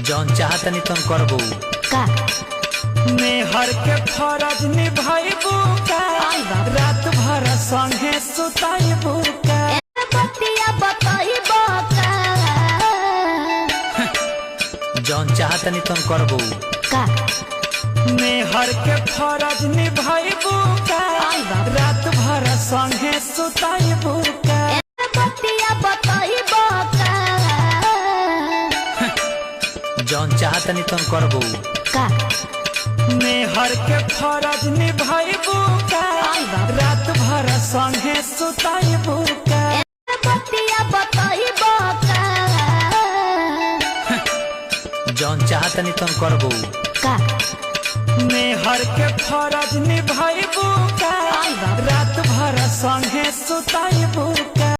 जौन चाहतनी तुम करबू का मेहर के फरज निभाइबू का रात भर संगे सुताइबू का जौन चाहतनी तुम करबू का मेहर के फरज निभाइबू का रात भर संगे सुताइबू का जौन चाहतनी तुम करबू का मेहर के फरज निभाइबू का रात भर संगे सुताइबू का जौन चाहतनी तुम करबू का मेहर के फरज निभाइबू का रात भर संगे सुताइबू का।